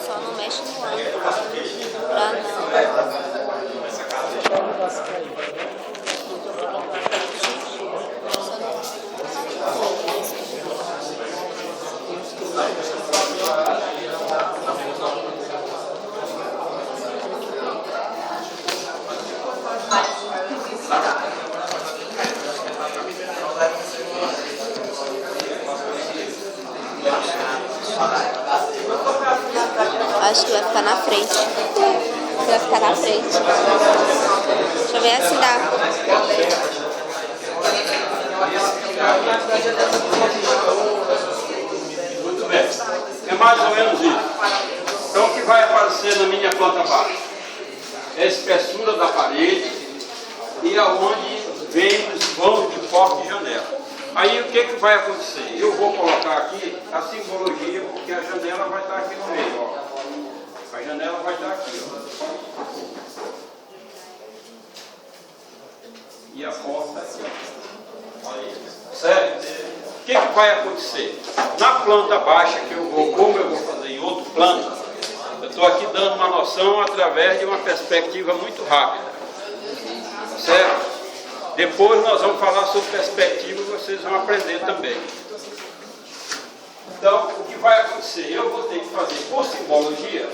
Só não mexe no ângulo pra não. Acho que vai ficar na frente. Vai ficar na frente. Deixa eu ver assim dá. Muito bem. É mais ou menos isso. Então o que vai aparecer na minha planta baixa? É a espessura da parede e aonde vem os vãos de porta e janela. Aí o que vai acontecer? Eu vou colocar aqui a simbologia, porque a janela vai estar aqui no meio, ó. A janela vai estar aqui, ó. E a porta aqui, ó. Certo? O que vai acontecer? Na planta baixa, que eu vou, como eu vou fazer em outro plano, eu estou aqui dando uma noção através de uma perspectiva muito rápida. Certo? Depois nós vamos falar sobre perspectiva e vocês vão aprender também. Então, o que vai acontecer? Eu vou ter que fazer, por simbologia,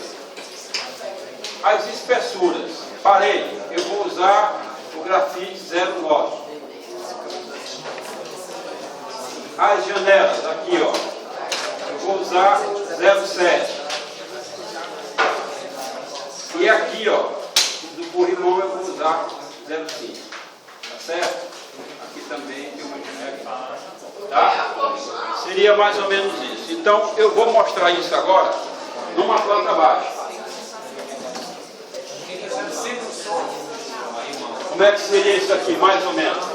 as espessuras. Parede, eu vou usar o grafite 09. As janelas, aqui ó, eu vou usar 07. E aqui ó, do corrimão eu vou usar 05. Tá certo? Aqui também tem uma janela. Tá? Seria mais ou menos isso. Então eu vou mostrar isso agora numa planta baixa. Como é que seria isso aqui, mais ou menos?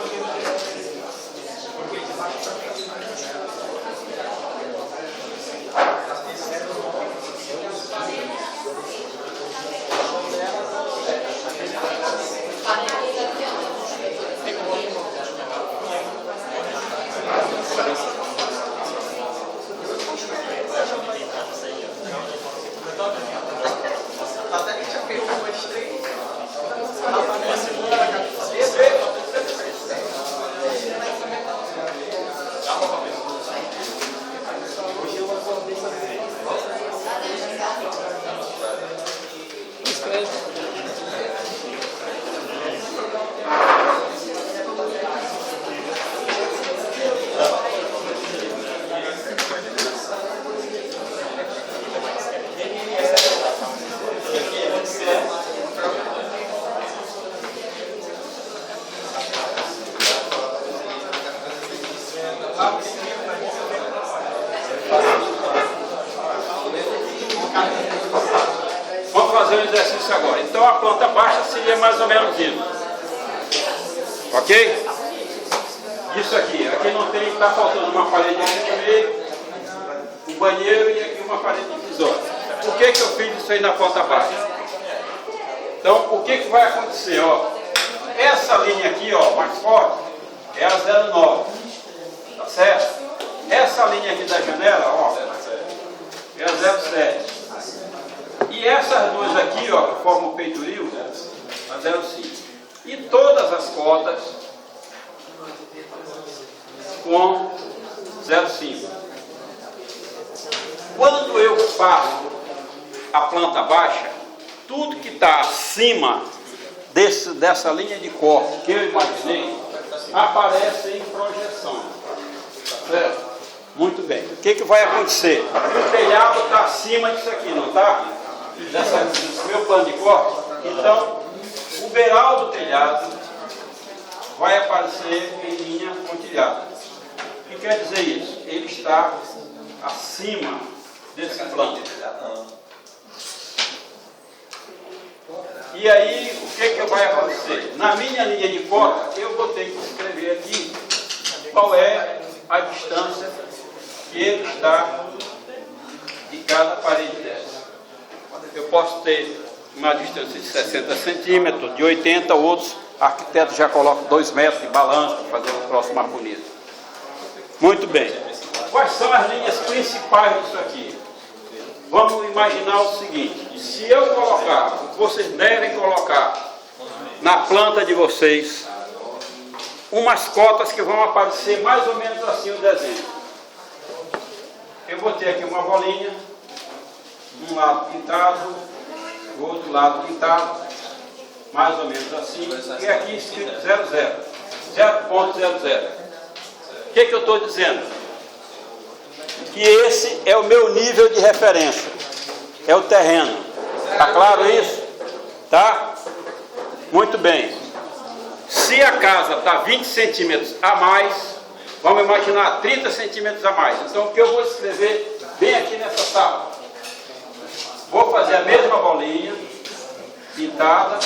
Vamos fazer um exercício agora. Então a planta baixa seria mais ou menos isso. Ok? Isso aqui. Aqui não tem, está faltando uma parede aqui no meio, um banheiro e aqui uma parede divisória. Por que eu fiz isso aí na planta baixa? Então o que vai acontecer? Ó, essa linha aqui, ó, mais forte, é a 09. Tá certo? Essa linha aqui da janela, ó, é a 07. E essas duas aqui, ó, que formam o peitoril, a 05. E todas as cotas com 05. Quando eu faço a planta baixa, tudo que está acima dessa linha de corte que eu imaginei, aparece em projeção. Tá certo? Muito bem. O que vai acontecer? O telhado está acima disso aqui, não está? Desse meu plano de corte. Então, o beiral do telhado vai aparecer em linha pontilhada. O que quer dizer isso? Ele está acima desse plano. E aí, o que vai acontecer? Na minha linha de cota, eu vou ter que escrever aqui qual é a distância que ele está de cada parede dessa. Eu posso ter uma distância de 60 centímetros, de 80, outros arquitetos já colocam 2 metros de balanço para fazer o troço mais bonito. Muito bem. Quais são as linhas principais disso aqui? vamos imaginar o seguinte: se eu colocar, vocês devem colocar na planta de vocês umas cotas que vão aparecer mais ou menos assim o desenho. Eu botei aqui uma bolinha, um lado pintado, o outro lado pintado, mais ou menos assim, e aqui escrito 00, 0.00. O que eu estou dizendo? Que esse é o meu nível de referência, é o terreno. Está claro isso? Tá? Muito bem. Se a casa está 20 centímetros a mais, vamos imaginar 30 centímetros a mais. Então o que eu vou escrever bem aqui nessa sala? Vou fazer a mesma bolinha pintada,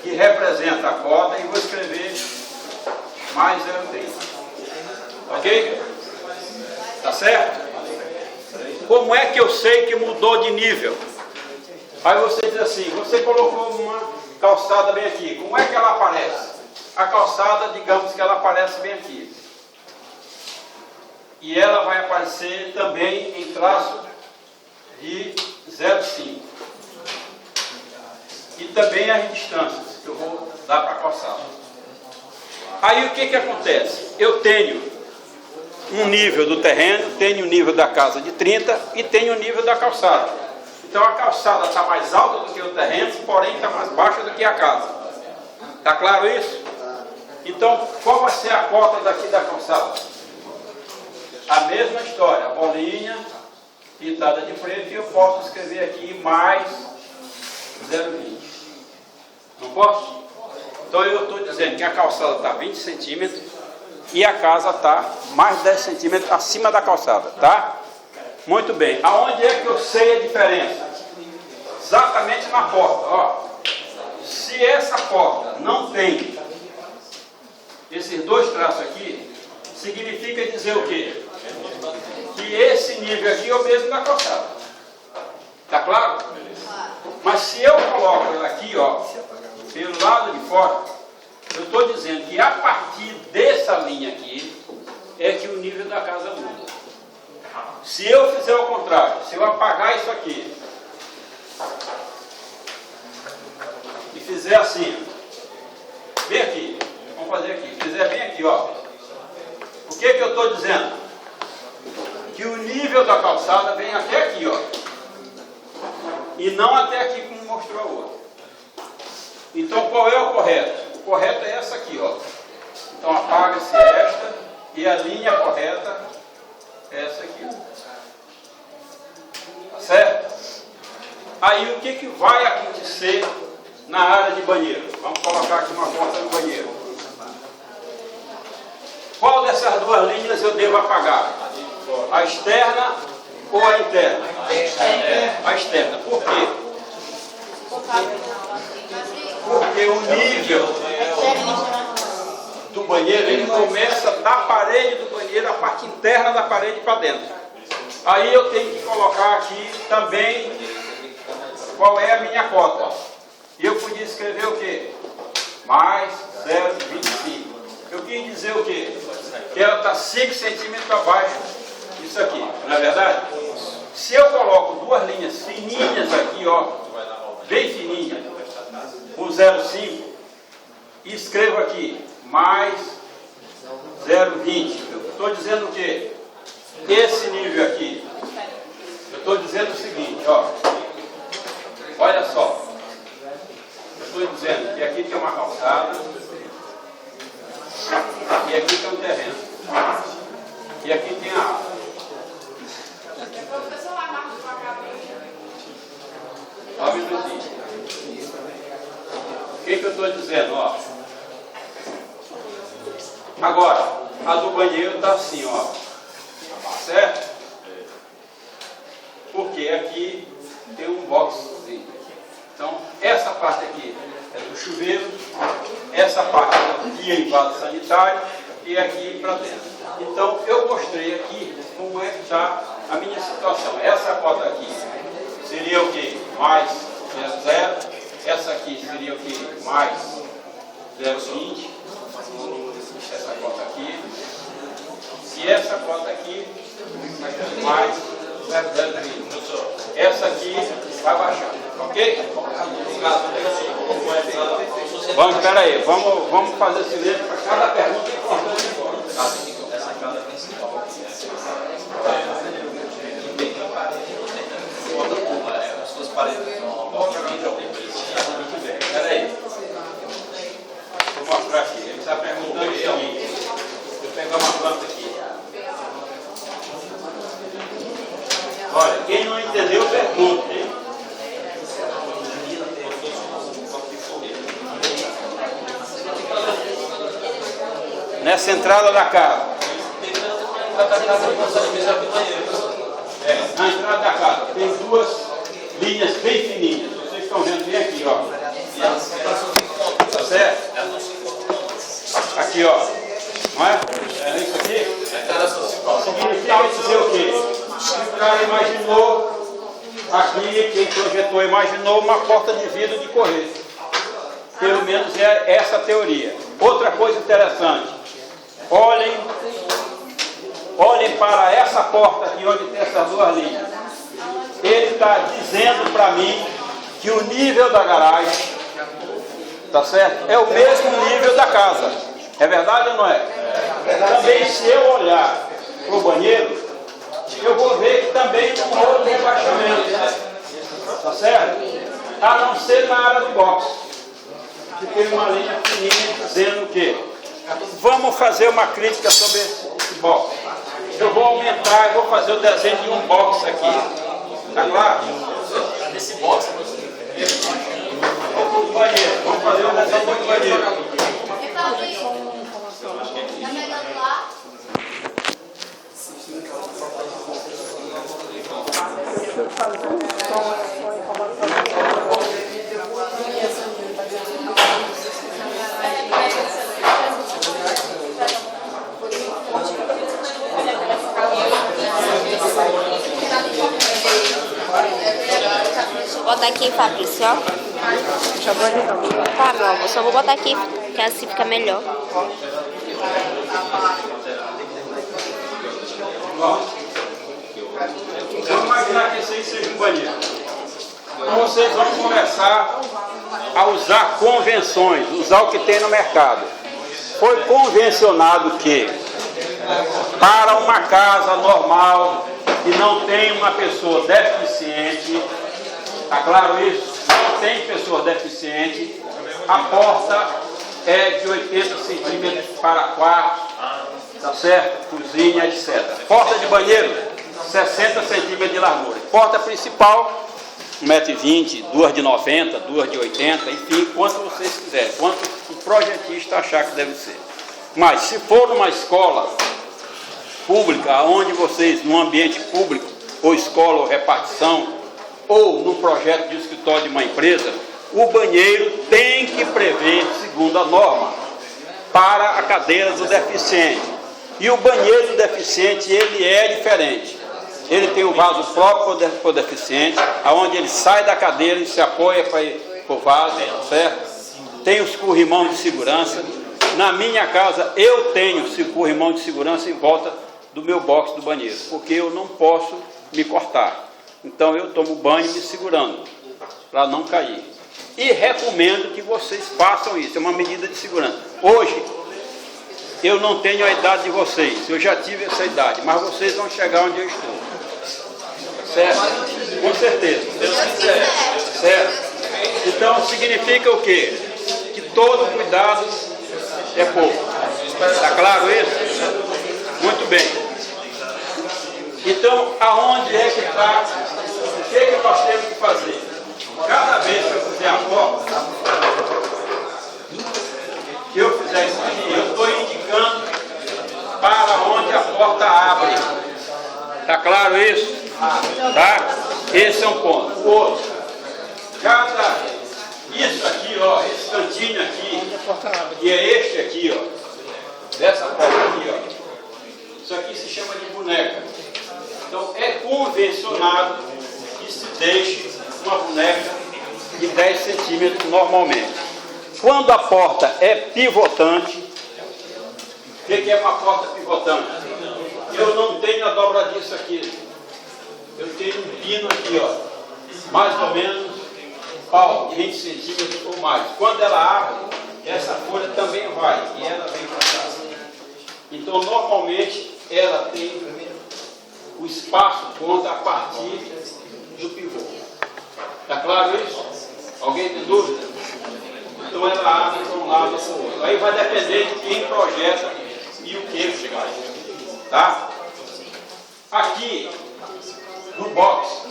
que representa a cota, e vou escrever mais 0,30. Ok? Tá certo? Como é que eu sei que mudou de nível? Aí você diz assim, você colocou uma calçada bem aqui, como é que ela aparece? A calçada, digamos que ela aparece bem aqui. E ela vai aparecer também em traço de 0,5. E também as distâncias que eu vou dar para a calçada. Aí o que acontece? Eu tenho um nível do terreno, tenho o nível da casa de 30 e tenho o nível da calçada. Então a calçada está mais alta do que o terreno, porém está mais baixa do que a casa. Está claro isso? Então, qual vai ser a cota daqui da calçada? A mesma história, a bolinha pintada de preto, e eu posso escrever aqui mais 0,20. Não posso? Então eu estou dizendo que a calçada está 20 centímetros e a casa está mais 10 centímetros acima da calçada, tá? Muito bem. Aonde é que eu sei a diferença? Exatamente na porta. Ó. Se essa porta não tem esses dois traços aqui, significa dizer o quê? Que esse nível aqui é o mesmo da calçada. Tá claro? Mas se eu coloco ela aqui, ó, pelo lado de fora, eu estou dizendo que a partir dessa linha aqui é que o nível da casa muda. Se eu fizer o contrário, se eu apagar isso aqui e fizer assim, bem aqui, vamos fazer aqui, fizer bem aqui, ó, o que eu estou dizendo? Que o nível da calçada vem até aqui, ó, e não até aqui como mostrou a outra. Então qual é o correto? O correto é essa aqui, ó. Então apaga-se esta e a linha correta é essa aqui. Tá certo? Aí o que vai acontecer na área de banheiro? Vamos colocar aqui uma porta do banheiro. Qual dessas duas linhas eu devo apagar? A externa ou a interna? A externa. Por quê? Porque o nível do banheiro, ele começa da parede do banheiro, a parte interna da parede para dentro. Aí eu tenho que colocar aqui também qual é a minha cota. E eu podia escrever o quê? Mais 0,25. Eu quis dizer o quê? Que ela está 5 centímetros abaixo disso aqui, não é verdade? Se eu coloco duas linhas fininhas aqui, ó, bem fininhas, com 0,5, e escrevo aqui mais 0,20. Eu estou dizendo o quê? Esse nível aqui. Eu estou dizendo o seguinte, ó. Olha só. Eu estou dizendo que aqui tem uma calçada, e aqui tem um terreno, e aqui tem a água. Só um minutinho. O que eu estou dizendo, ó? Agora, a do banheiro está assim, ó. Certo? Porque aqui tem um boxzinho. Então, essa parte aqui é do chuveiro, essa parte aqui é o vaso sanitário e aqui para dentro. Então, eu mostrei aqui como é que está a minha situação. Essa cota aqui seria o quê? Mais 0,0. Essa aqui seria o quê? Mais 0,20. Essa cota aqui. E essa cota aqui mais 0,030. Essa aqui vai baixar, ok? Vamos, espera aí, vamos fazer silêncio para cada pergunta importante agora. Espera aí. Vou mostrar aqui. Ele está perguntando o seguinte. Deixa eu pegar uma planta aqui. Olha, quem não entendeu, pergunta, hein? Nessa entrada da casa. Na entrada da casa tem duas linhas bem fininhas. Vocês estão vendo bem aqui, ó. Tá certo? Aqui, ó. Não é? É isso aqui? Significa dizer o quê? O cara imaginou, aqui, quem projetou imaginou uma porta de vidro de correr. Pelo menos é essa a teoria. Outra coisa interessante. Olhem para essa porta aqui, onde tem essas duas linhas. Ele está dizendo para mim que o nível da garagem, tá certo? É o mesmo nível da casa. É verdade ou não é? Também, se eu olhar para o banheiro, eu vou ver que também tem um outro rebaixamento. Tá certo? A não ser na área do box. Que tem uma linha fininha dizendo o quê? Vamos fazer uma crítica sobre esse box. Eu vou aumentar, eu vou fazer o desenho de um box aqui. Tá claro? Esse box Do banheiro. Vamos fazer o desenho do banheiro. Vou botar aqui, Fabrício, ó. Tá, meu amor, só vou botar aqui, que assim fica melhor. Vamos imaginar que esse aí seja um banheiro. Então vocês vão começar a usar convenções, usar o que tem no mercado. Foi convencionado que para uma casa normal e não tem uma pessoa deficiente, tá claro isso? Não tem pessoa deficiente, a porta é de 80 centímetros para quartos, tá certo? Cozinha, etc. Porta de banheiro, 60 centímetros de largura. Porta principal, 1,20 m, duas de 90, duas de 80, enfim, quanto vocês quiserem, quanto o projetista achar que deve ser. Mas se for numa escola pública, onde vocês, num ambiente público, ou escola ou repartição, ou no projeto de escritório de uma empresa, o banheiro tem que prever, segundo a norma, para a cadeira do deficiente. E o banheiro do deficiente, ele é diferente. Ele tem o vaso próprio para o deficiente, aonde ele sai da cadeira e se apoia para ir para o vaso, certo? Tem os corrimão de segurança. Na minha casa, eu tenho corrimão de segurança em volta do meu box do banheiro, porque eu não posso me cortar. Então eu tomo banho me segurando, para não cair. E recomendo que vocês façam isso, é uma medida de segurança. Hoje, eu não tenho a idade de vocês, eu já tive essa idade, mas vocês vão chegar onde eu estou. Certo? Com certeza. Certo? Então significa o quê? Que todo cuidado é pouco. Está claro isso? Muito bem. Então, aonde é que está? O que é que nós temos que fazer? Cada vez que eu fizer a porta, que eu fizer isso aqui, eu estou indicando para onde a porta abre. Está claro isso? Tá? Esse é um ponto. O outro, isso aqui, ó, esse cantinho aqui, e é este aqui, ó, dessa porta aqui, ó, isso aqui se chama de boneca. Então é convencionado que se deixe uma boneca de 10 centímetros normalmente. Quando a porta é pivotante, o que é uma porta pivotante? eu não tenho a dobradiça aqui. Eu tenho um pino aqui, ó, mais ou menos, 20 centímetros ou mais. Quando ela abre, essa folha também vai, e ela vem para cá. Então, normalmente, ela tem o espaço conta a partir do pivô. Está claro isso? Alguém tem dúvida? Então, ela abre para um lado ou para o outro. Aí vai depender de quem projeta e o que faz. Tá? Aqui, no box,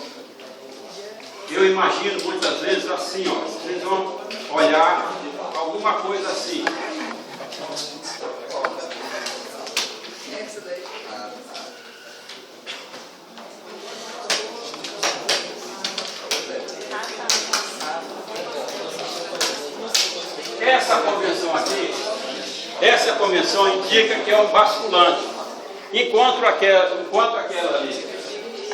eu imagino muitas vezes assim, ó, vocês vão olhar alguma coisa assim. Essa convenção indica que é um basculante. Enquanto aquela ali,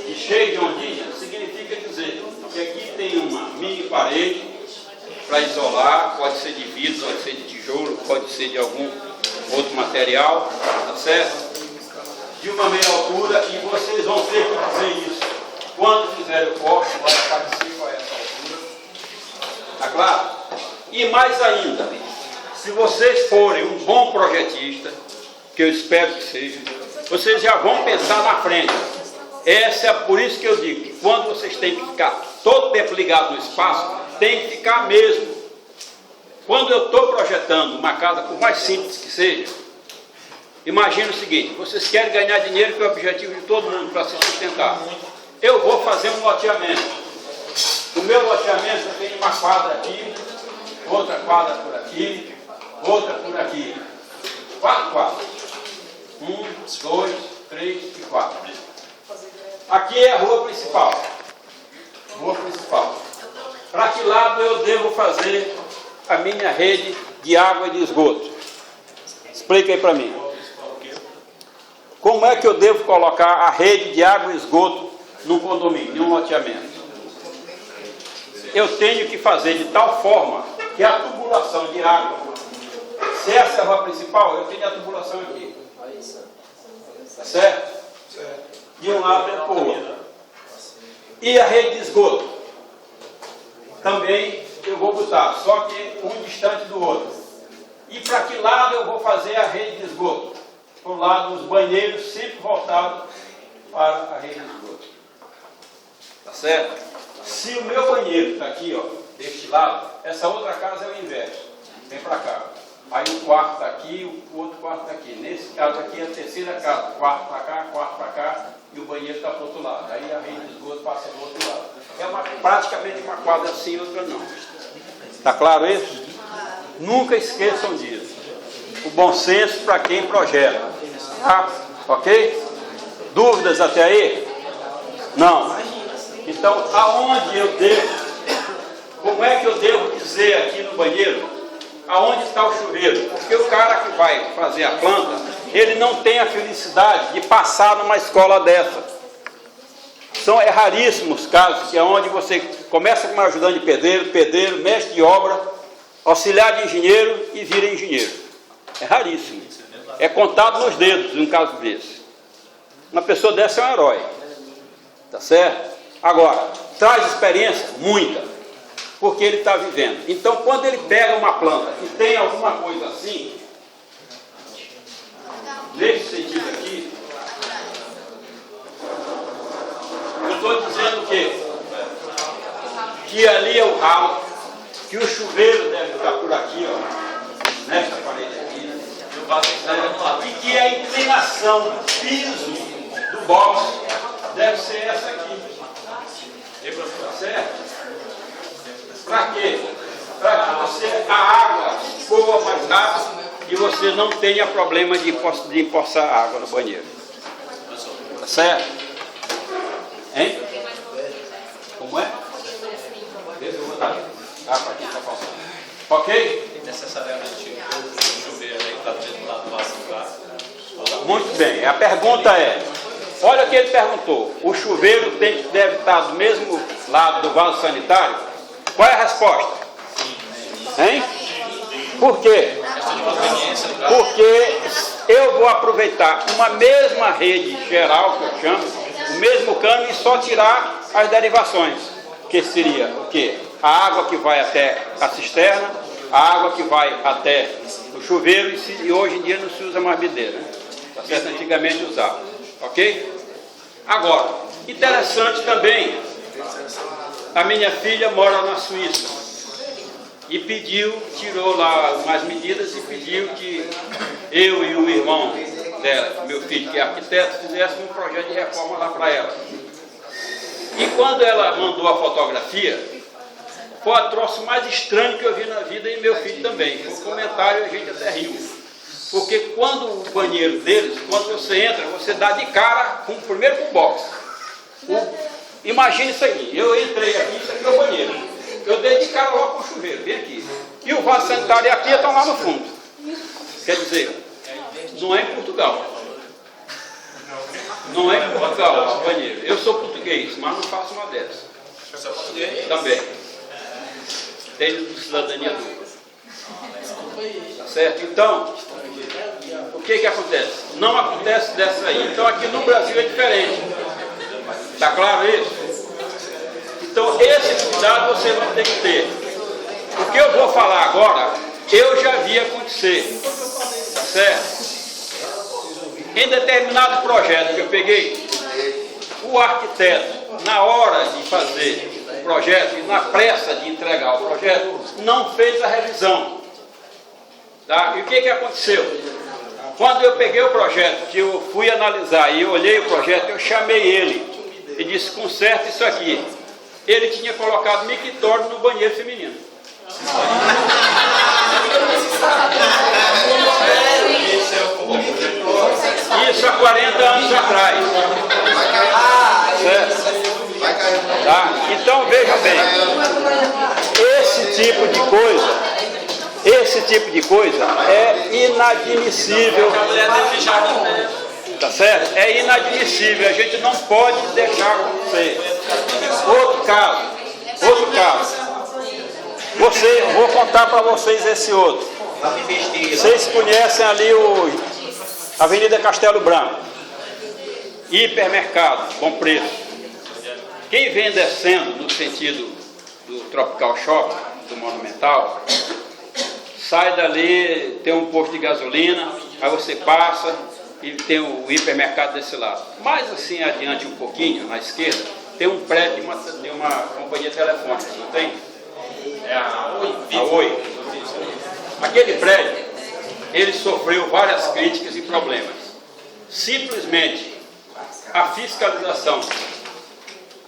e cheia de ondinha, significa dizer que aqui tem uma mini parede para isolar, pode ser de vidro, pode ser de tijolo, pode ser de algum outro material, tá certo? De uma meia altura, e vocês vão ter que dizer isso. Quando fizerem o corte, vai aparecer qual é essa altura. Tá claro? E mais ainda, se vocês forem um bom projetista, que eu espero que seja, vocês já vão pensar na frente. Essa é por isso que eu digo que quando vocês têm que ficar todo tempo ligado no espaço, tem que ficar mesmo. Quando eu estou projetando uma casa, por mais simples que seja, imagine o seguinte: vocês querem ganhar dinheiro, que é o objetivo de todo mundo para se sustentar. Eu vou fazer um loteamento. O meu loteamento tem uma quadra aqui, outra quadra por aqui, outra por aqui. 4 quadras. 1, 2, 3 e 4. Aqui é a rua principal. Rua principal. Para que lado eu devo fazer a minha rede de água e de esgoto? Explica aí para mim. Como é que eu devo colocar a rede de água e esgoto num condomínio, num loteamento? Eu tenho que fazer de tal forma que a tubulação de água, se essa é a rua principal, eu tenho a tubulação aqui. Certo? De um lado para o outro. E a rede de esgoto? Também eu vou botar, só que um distante do outro. E para que lado eu vou fazer a rede de esgoto? Para o lado dos banheiros, sempre voltado para a rede de esgoto. Tá certo? Se o meu banheiro está aqui, ó, deste lado, essa outra casa é o inverso. Vem para cá. Aí o quarto está aqui, o outro quarto está aqui. Nesse caso aqui é a terceira casa. Quarto para cá, quarto para cá, e o banheiro está para o outro lado. Aí a rede de esgoto passa do outro lado. É praticamente uma quadra assim e outra não. Está claro isso? Nunca esqueçam disso. O bom senso para quem projeta. Tá? Ok? Dúvidas até aí? Não. Então, aonde eu devo? Como é que eu devo dizer aqui no banheiro? Aonde está o chuveiro? Porque o cara que vai fazer a planta, ele não tem a felicidade de passar numa escola dessa. É raríssimos casos que é onde você começa como ajudante de pedreiro, mestre de obra, auxiliar de engenheiro e vira engenheiro. É raríssimo. É contado nos dedos um caso desse. Uma pessoa dessa é um herói. Tá certo? Agora, traz experiência? Muita. Porque ele está vivendo. Então, quando ele pega uma planta e tem alguma coisa assim, nesse sentido aqui, eu estou dizendo o quê? Que ali é o ralo, que o chuveiro deve estar por aqui, ó, nesta parede aqui, e que a inclinação do piso do box deve ser essa aqui. Tá certo? Para quê? Para que a água corra mais rápido e você não tenha problema de empoçar água no banheiro. Tá certo? Hein? Como é? Deixa eu botar. Para quem está faltando. Ok? Necessariamente o chuveiro aí está do lado do vaso. Muito bem. A pergunta é: olha o que ele perguntou. O chuveiro deve estar do mesmo lado do vaso sanitário? Qual é a resposta? Hein? Por quê? Porque eu vou aproveitar uma mesma rede geral, que eu chamo, o mesmo cano, e só tirar as derivações, que seria o quê? A água que vai até a cisterna, a água que vai até o chuveiro, e hoje em dia não se usa mais bideira, né? Tá certo? Antigamente usava, ok? Agora, interessante também, a minha filha mora na Suíça e tirou lá umas medidas e pediu que eu e o irmão dela, meu filho que é arquiteto, fizéssemos um projeto de reforma lá para ela. E quando ela mandou a fotografia, foi o troço mais estranho que eu vi na vida, e meu filho também. Foi um comentário, a gente até riu. Porque quando o banheiro deles, quando você entra, você dá de cara primeiro com o box. Imagina isso aí, eu entrei aqui, isso aqui é o banheiro. Eu dei de cara logo com o chuveiro, bem aqui. E o vaso sanitário e a pia estão lá no fundo. Quer dizer, não é em Portugal. Não é em Portugal o banheiro. Eu sou português, mas não faço uma dessas. Você é português? Também. Tenho cidadania dupla. Tá certo? Então, o que acontece? Não acontece dessa aí. Então aqui no Brasil é diferente. Está claro isso? Então esse cuidado você vai ter que ter. O que eu vou falar agora, eu já vi acontecer. Tá certo? Em determinado projeto que eu peguei, o arquiteto, na hora de fazer o projeto e na pressa de entregar o projeto, não fez a revisão. Tá? E o que aconteceu? Quando eu peguei o projeto, que eu fui analisar e eu olhei o projeto, eu chamei ele e disse, conserta isso aqui. Ele tinha colocado mictório no banheiro feminino. Isso há 40 anos atrás. Certo? Tá? Então veja bem, esse tipo de coisa é inadmissível. Tá certo? É inadmissível, a gente não pode deixar acontecer. Outro caso. Vou contar para vocês esse outro. Vocês conhecem ali a Avenida Castelo Branco, hipermercado, bom preço. Quem vem descendo no sentido do Tropical Shopping, do Monumental, sai dali, tem um posto de gasolina, aí você passa e tem o hipermercado desse lado. Mais assim adiante um pouquinho, na esquerda, tem um prédio de uma companhia telefônica, não tem? É a Oi. Aquele prédio, ele sofreu várias críticas e problemas. Simplesmente a fiscalização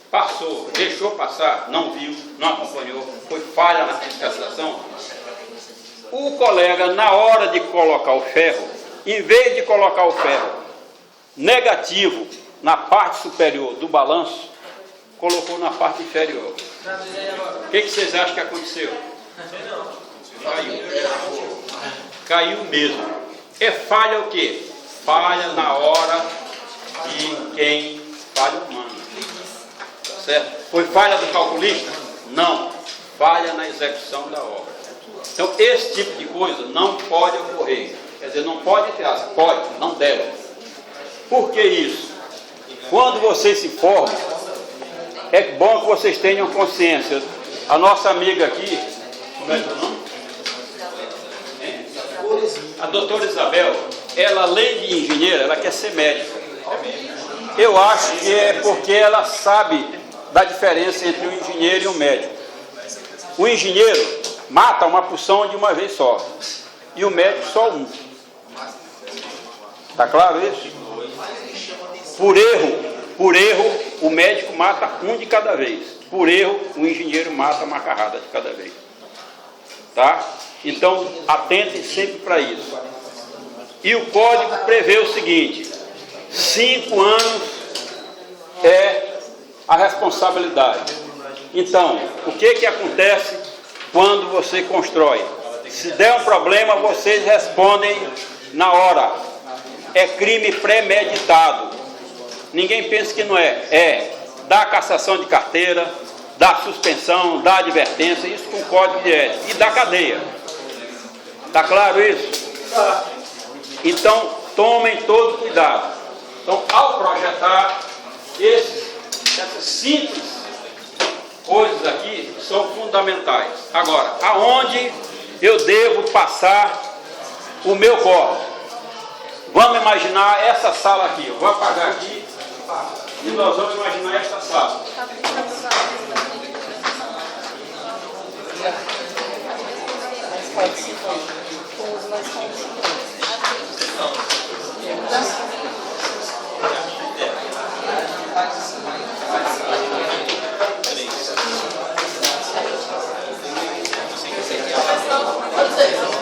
passou, deixou passar, não viu, não acompanhou, foi falha na fiscalização. O colega, na hora de colocar o ferro, em vez de colocar o ferro negativo na parte superior do balanço, colocou na parte inferior. O que vocês acham que aconteceu? Caiu mesmo. É falha o quê? Falha na hora de quem? Falha humana. Certo? Foi falha do calculista? Não. Falha na execução da obra. Então, esse tipo de coisa não pode ocorrer. Quer dizer, não pode ter asas. Pode, não deve. Por que isso? Quando vocês se formam, é bom que vocês tenham consciência. A nossa amiga aqui, como é que é o nome? A doutora Isabel, ela além de engenheira, ela quer ser médica. Eu acho que é porque ela sabe da diferença entre um engenheiro e um médico. O engenheiro mata uma porção de uma vez só, e o médico só um. Está claro isso? Por erro, o médico mata um de cada vez. Por erro, o engenheiro mata uma carrada de cada vez. Tá? Então, atentem sempre para isso. E o código prevê o seguinte: 5 anos é a responsabilidade. Então, o que acontece quando você constrói? Se der um problema, vocês respondem na hora. É crime premeditado. Ninguém pensa que não é. É. Dá cassação de carteira, dá suspensão, dá advertência, isso com código de ética. E dá cadeia. Está claro isso? Então, tomem todo cuidado. Então, ao projetar, essas simples coisas aqui são fundamentais. Agora, aonde eu devo passar o meu corpo? Vamos imaginar essa sala aqui. Eu vou apagar aqui e nós vamos imaginar esta sala.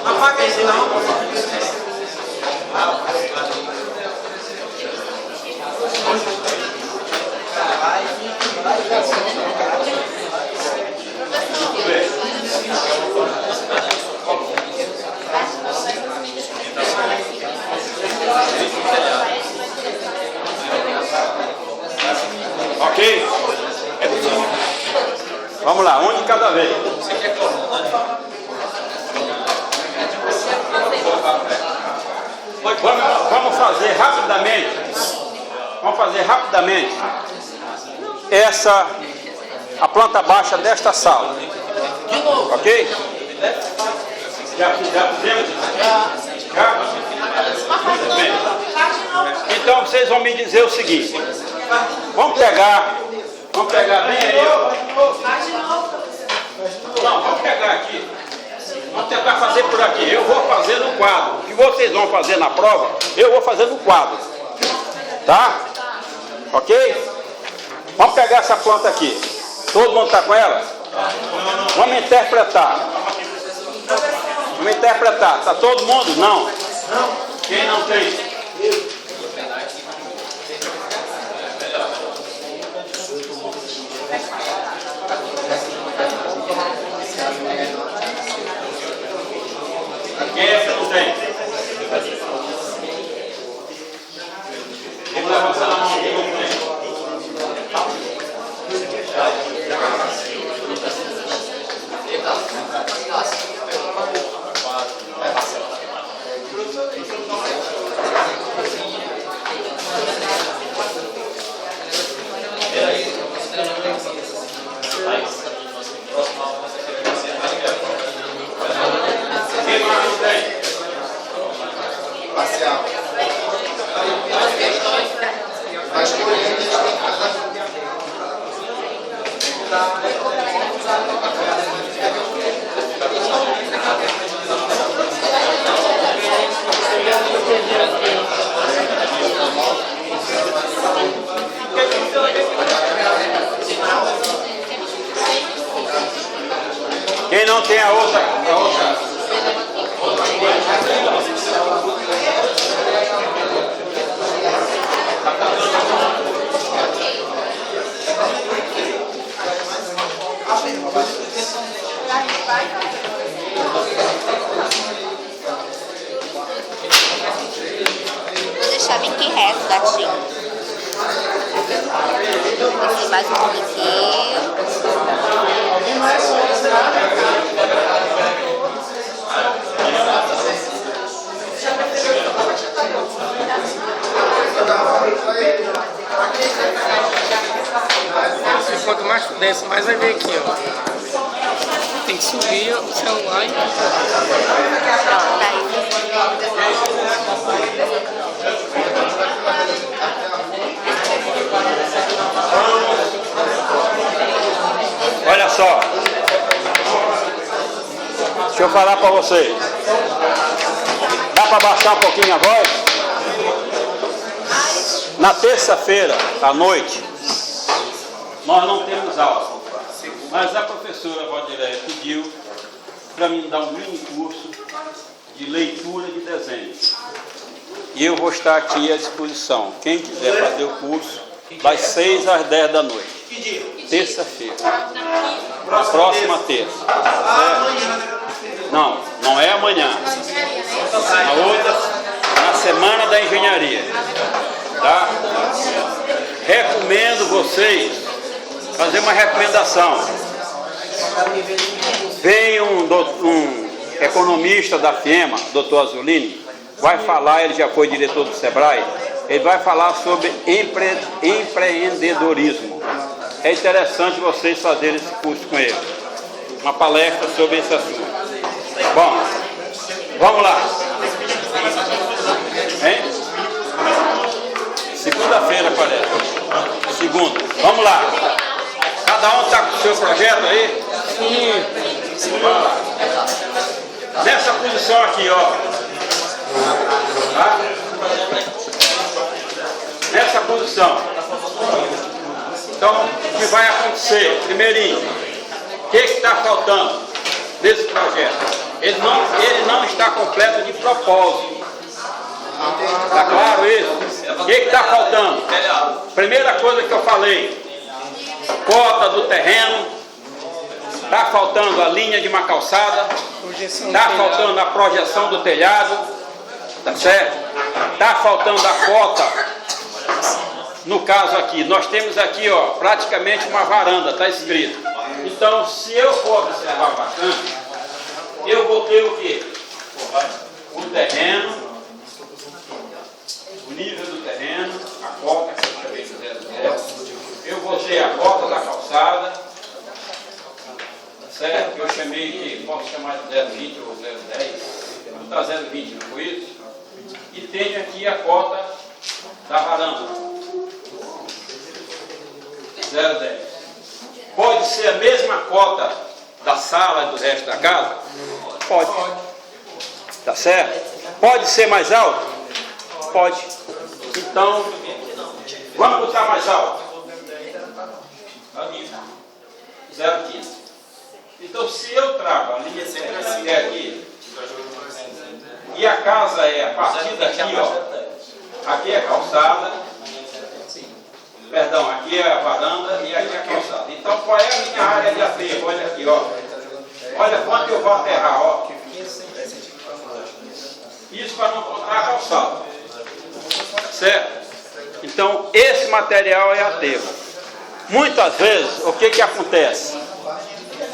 Apaga esse não. Ok? Vamos lá, um de cada vez. Vamos fazer rapidamente. Vamos fazer rapidamente a planta baixa desta sala. Ok? Já fizemos? Já? Muito bem. Então vocês vão me dizer o seguinte. Vamos pegar bem aí. Não, vamos pegar aqui. Vamos tentar fazer por aqui. Eu vou fazer no quadro. O que vocês vão fazer na prova, eu vou fazer no quadro. Tá? Ok? Vamos pegar essa planta aqui. Todo mundo está com ela? Vamos interpretar. Vamos interpretar. Está todo mundo? Não. Quem não tem? Quem é que não tem? Vamos levantar a mão aqui, não tem. Quem não tem a outra? Vou deixar bem que reto, gatinho. Aqui mais um pouquinho. Quanto mais tu desce, mais vai ver aqui, ó. Tem que subir o celular e... Pronto, tá aí. Olha só. Deixa eu falar para vocês. Dá para baixar um pouquinho a voz? Na terça-feira, à noite, nós não temos aula. Mas a professora Valdireia pediu para mim dar um mini curso de leitura de desenhos. E eu vou estar aqui à disposição. Quem quiser fazer o curso, das 6 às 10 da noite. Terça-feira. Próxima terça. Não, não é amanhã. Na outra, na semana da engenharia. Tá? Recomendo vocês fazer uma recomendação. Vem um economista da FIEMA, Dr. Azulini, vai falar, ele já foi diretor do Sebrae, ele vai falar sobre empreendedorismo. É interessante vocês fazerem esse curso com ele. Uma palestra sobre esse assunto. Bom, vamos lá. Hein? Segunda-feira, parece. Segunda. Vamos lá. Cada um está com o seu projeto aí? Sim. Vamos lá. Nessa posição aqui, ó. Tá? Nessa posição. Então, o que vai acontecer? Primeirinho, o que está faltando nesse projeto? Ele não está completo de propósito. Está claro isso? O que está faltando? Primeira coisa que eu falei, cota do terreno, está faltando a linha de uma calçada, está faltando a projeção do telhado, tá certo? Está faltando a cota. No caso aqui, nós temos aqui, ó, praticamente uma varanda, está escrito. Então, se eu for observar bastante, eu vou ter o quê? O terreno, o nível do terreno, a cota que eu chamei de 0,0. Eu vou ter a cota da calçada, certo? Que eu chamei de, posso chamar de 0,20 ou 0,10. Não está 0,20, não foi isso? E tenho aqui a cota da varanda. 0,10. Pode ser a mesma cota da sala e do resto da casa? Pode. Tá certo? Pode ser mais alto? Pode. Então, vamos botar mais alto. 0,15. Então, se eu trago a linha até aqui, e a casa é a partir daqui, ó, aqui é a calçada, perdão, aqui é a varanda e aqui é a calçada. Então, qual é a minha área de aterro? Olha aqui, ó. Olha quanto eu vou aterrar, ó. Isso para não contar a calçada. Certo? Então, esse material é aterro. Muitas vezes, o que acontece?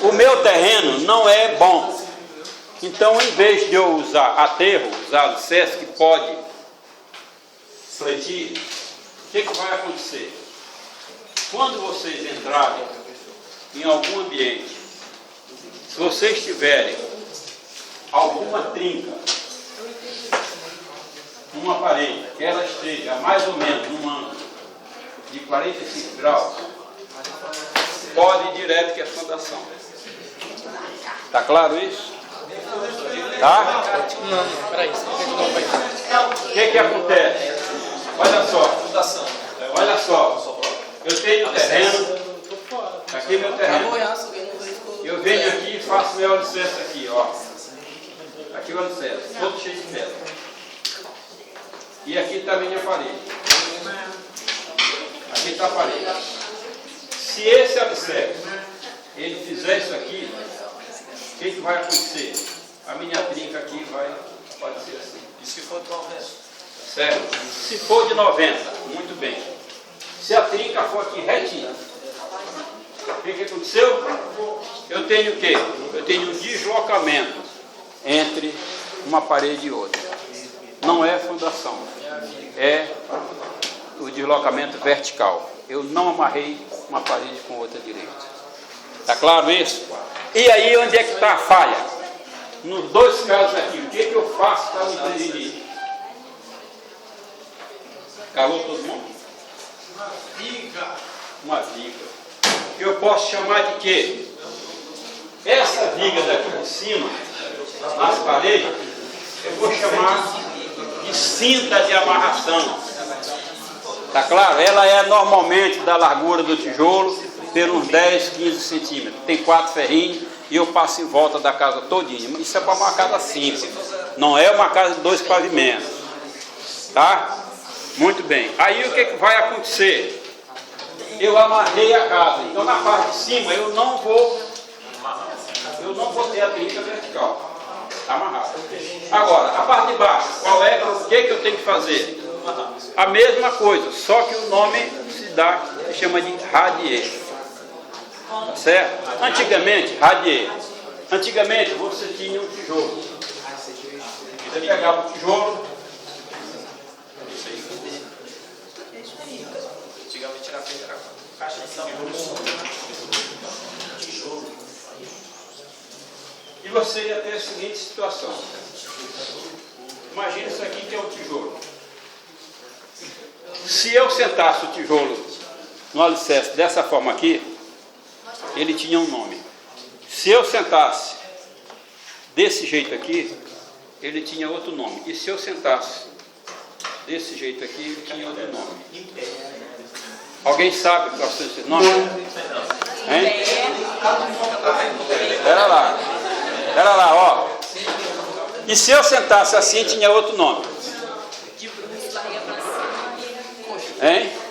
O meu terreno não é bom. Então, em vez de eu usar aterro, usar alicerce que pode fletir, o que vai acontecer? Quando vocês entrarem em algum ambiente, se vocês tiverem alguma trinca numa parede, que ela esteja mais ou menos num ângulo de 45 graus, pode ir direto que é fundação. Tá claro isso? Tá? Não, peraí. O que acontece? Olha só. Olha só. Eu tenho terreno. Aqui é meu terreno. Eu venho aqui e faço meu alicerce aqui, ó. Aqui o alicerce, todo cheio de pedra. E aqui está a minha parede. Aqui está a parede. Se esse alicerce, ele fizer isso aqui, o que vai acontecer? A minha trinca aqui vai aparecer assim. E se for de 90? Certo? Se for de 90, muito bem. Se a trinca for aqui retinha, o que aconteceu? Eu tenho o quê? Eu tenho um deslocamento entre uma parede e outra. Não é fundação, é o deslocamento vertical. Eu não amarrei uma parede com outra direita. Está claro isso? E aí onde é que está a falha? Nos dois casos aqui, o que eu faço para me prevenir? Calou todo mundo? Uma viga. Que eu posso chamar de quê? Essa viga daqui de cima, nas paredes, eu vou chamar de cinta de amarração. Tá claro? Ela é normalmente da largura do tijolo, pelos 10, 15 centímetros. Tem 4 ferrinhos e eu passo em volta da casa todinha. Isso é para uma casa simples. Não é uma casa de 2 pavimentos. Tá? Muito bem. Aí o que vai acontecer? Eu amarrei a casa. Então na parte de cima eu não vou ter a trinca vertical. Está amarrado. Agora, a parte de baixo, o que eu tenho que fazer? A mesma coisa, só que o nome se chama de radier. Tá certo? Antigamente, radier. Antigamente você tinha um tijolo. Você pegava o tijolo, E você ia ter a seguinte situação. Imagina isso aqui que é o tijolo. Se eu sentasse o tijolo no alicerce dessa forma aqui, ele tinha um nome. Se eu sentasse desse jeito aqui, ele tinha outro nome. E se eu sentasse desse jeito aqui, ele tinha outro nome. Alguém sabe qual são esses nomes? Hein? Pera lá, ó. E se eu sentasse assim, tinha outro nome. Hein?